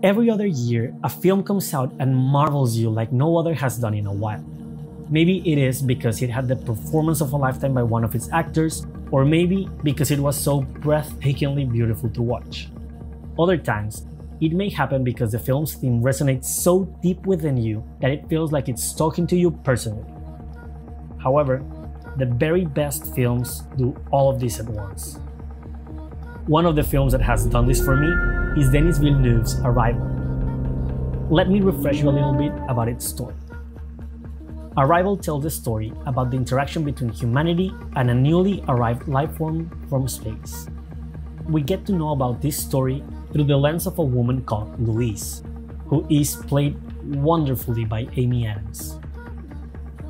Every other year, a film comes out and marvels you like no other has done in a while. Maybe it is because it had the performance of a lifetime by one of its actors, or maybe because it was so breathtakingly beautiful to watch. Other times, it may happen because the film's theme resonates so deep within you that it feels like it's talking to you personally. However, the very best films do all of this at once. One of the films that has done this for me is Denis Villeneuve's Arrival. Let me refresh you a little bit about its story. Arrival tells the story about the interaction between humanity and a newly arrived life form from space. We get to know about this story through the lens of a woman called Louise, who is played wonderfully by Amy Adams.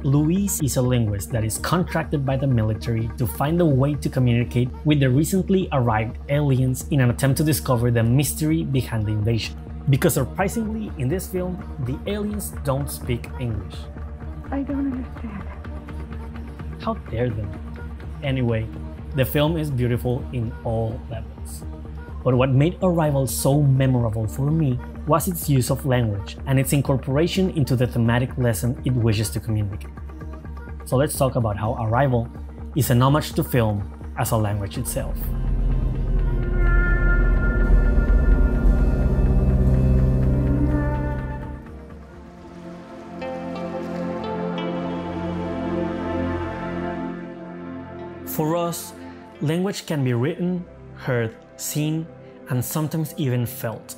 Louise is a linguist that is contracted by the military to find a way to communicate with the recently arrived aliens in an attempt to discover the mystery behind the invasion. Because surprisingly, in this film, the aliens don't speak English. I don't understand. How dare them? Anyway, the film is beautiful in all levels. But what made Arrival so memorable for me was its use of language and its incorporation into the thematic lesson it wishes to communicate. So let's talk about how Arrival is an homage to film as a language itself. For us, language can be written, heard, seen, and sometimes even felt.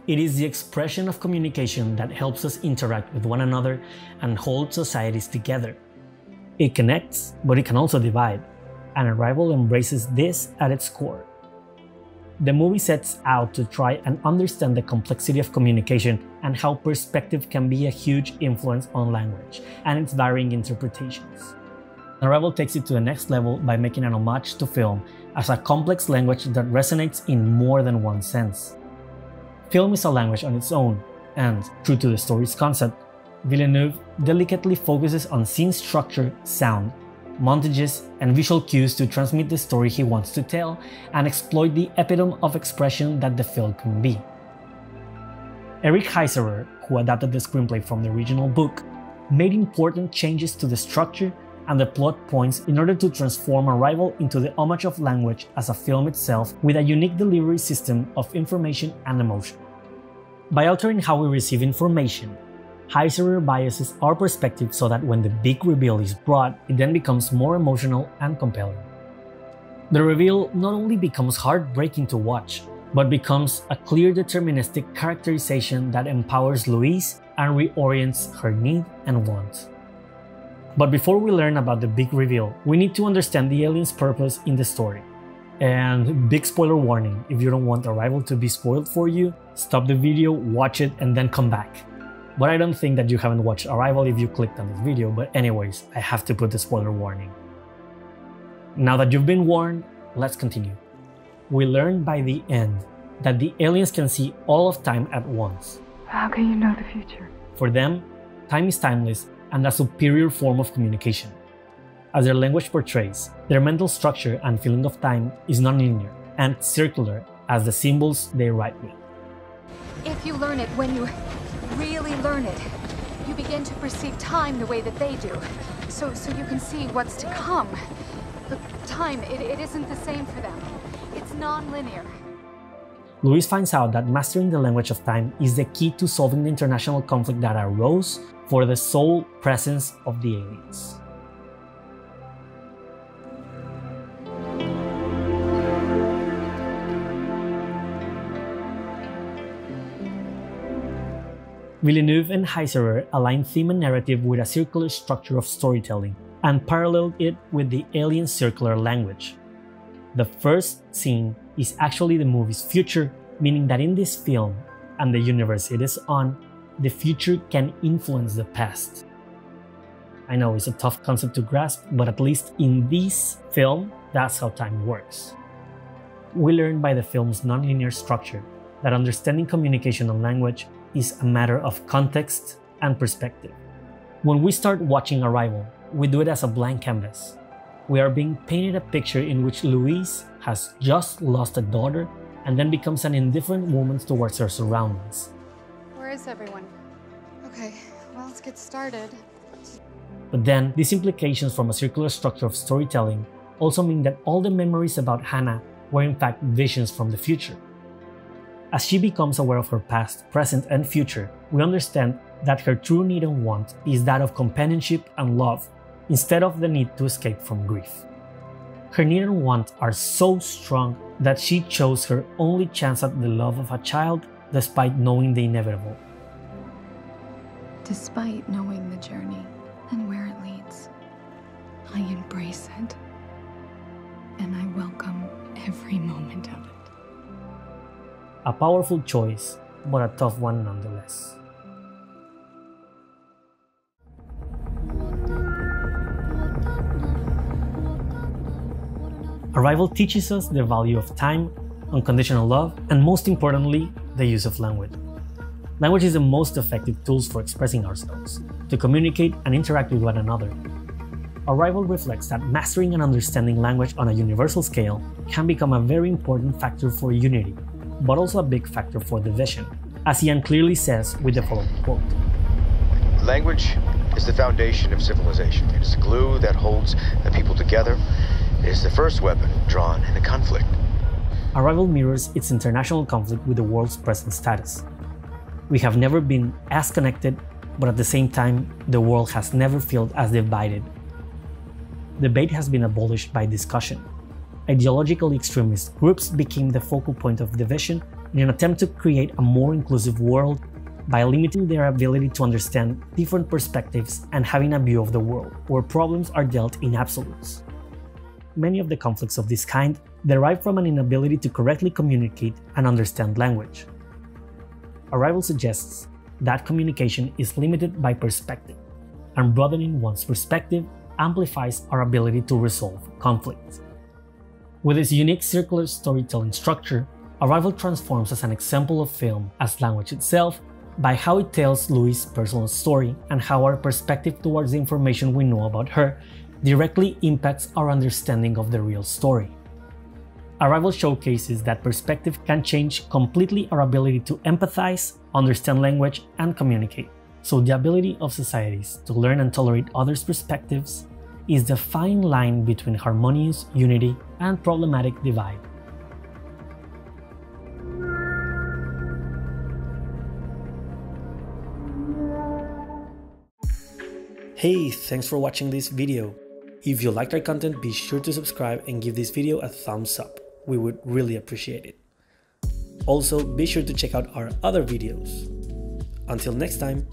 It is the expression of communication that helps us interact with one another and hold societies together. It connects, but it can also divide, and Arrival embraces this at its core. The movie sets out to try and understand the complexity of communication and how perspective can be a huge influence on language and its varying interpretations. Arrival takes it to the next level by making an homage to film as a complex language that resonates in more than one sense. Film is a language on its own, and, true to the story's concept, Villeneuve delicately focuses on scene structure, sound, montages, and visual cues to transmit the story he wants to tell and exploit the epitome of expression that the film can be. Eric Heiserer, who adapted the screenplay from the original book, made important changes to the structure and the plot points in order to transform Arrival into the homage of language as a film itself with a unique delivery system of information and emotion. By altering how we receive information, Heiserer biases our perspective so that when the big reveal is brought, it then becomes more emotional and compelling. The reveal not only becomes heartbreaking to watch, but becomes a clear deterministic characterization that empowers Louise and reorients her need and wants. But before we learn about the big reveal, we need to understand the alien's purpose in the story. And big spoiler warning, if you don't want Arrival to be spoiled for you, stop the video, watch it, and then come back. But I don't think that you haven't watched Arrival if you clicked on this video, but anyways, I have to put the spoiler warning. Now that you've been warned, let's continue. We learn by the end that the aliens can see all of time at once. How can you know the future? For them, time is timeless and a superior form of communication. As their language portrays, their mental structure and feeling of time is non-linear and circular as the symbols they write with. If you learn it when you really learn it, you begin to perceive time the way that they do. So you can see what's to come. But time, it isn't the same for them. It's non-linear. Louise finds out that mastering the language of time is the key to solving the international conflict that arose for the sole presence of the aliens. Villeneuve and Heiserer aligned theme and narrative with a circular structure of storytelling and paralleled it with the alien circular language. The first scene is actually the movie's future, meaning that in this film and the universe it is on, the future can influence the past. I know it's a tough concept to grasp, but at least in this film, that's how time works. We learn by the film's nonlinear structure that understanding communication and language is a matter of context and perspective. When we start watching Arrival, we do it as a blank canvas. We are being painted a picture in which Louise has just lost a daughter and then becomes an indifferent woman towards her surroundings. Where is everyone? Okay, well, let's get started. But then, these implications from a circular structure of storytelling also mean that all the memories about Hannah were in fact visions from the future. As she becomes aware of her past, present, and future, we understand that her true need and want is that of companionship and love, instead of the need to escape from grief. Her need and want are so strong that she chose her only chance at the love of a child despite knowing the inevitable. Despite knowing the journey and where it leads, I embrace it. And I welcome every moment of it. A powerful choice, but a tough one nonetheless. Arrival teaches us the value of time, unconditional love, and most importantly, the use of language. Language is the most effective tools for expressing ourselves, to communicate and interact with one another. Arrival reflects that mastering and understanding language on a universal scale can become a very important factor for unity, but also a big factor for division, as Ian clearly says with the following quote. Language is the foundation of civilization. It is the glue that holds the people together. It is the first weapon drawn in a conflict. Arrival mirrors its international conflict with the world's present status. We have never been as connected, but at the same time, the world has never felt as divided. Debate has been abolished by discussion. Ideologically extremist groups became the focal point of division in an attempt to create a more inclusive world by limiting their ability to understand different perspectives and having a view of the world where problems are dealt in absolutes. Many of the conflicts of this kind derive from an inability to correctly communicate and understand language. Arrival suggests that communication is limited by perspective, and broadening one's perspective amplifies our ability to resolve conflict. With its unique circular storytelling structure, Arrival transforms as an example of film as language itself by how it tells Louis' personal story and how our perspective towards the information we know about her directly impacts our understanding of the real story. Arrival showcases that perspective can change completely our ability to empathize, understand language, and communicate. So the ability of societies to learn and tolerate others' perspectives is the fine line between harmonious unity and problematic divide. Hey, thanks for watching this video. If you liked our content, be sure to subscribe and give this video a thumbs up. We would really appreciate it. Also, be sure to check out our other videos. Until next time.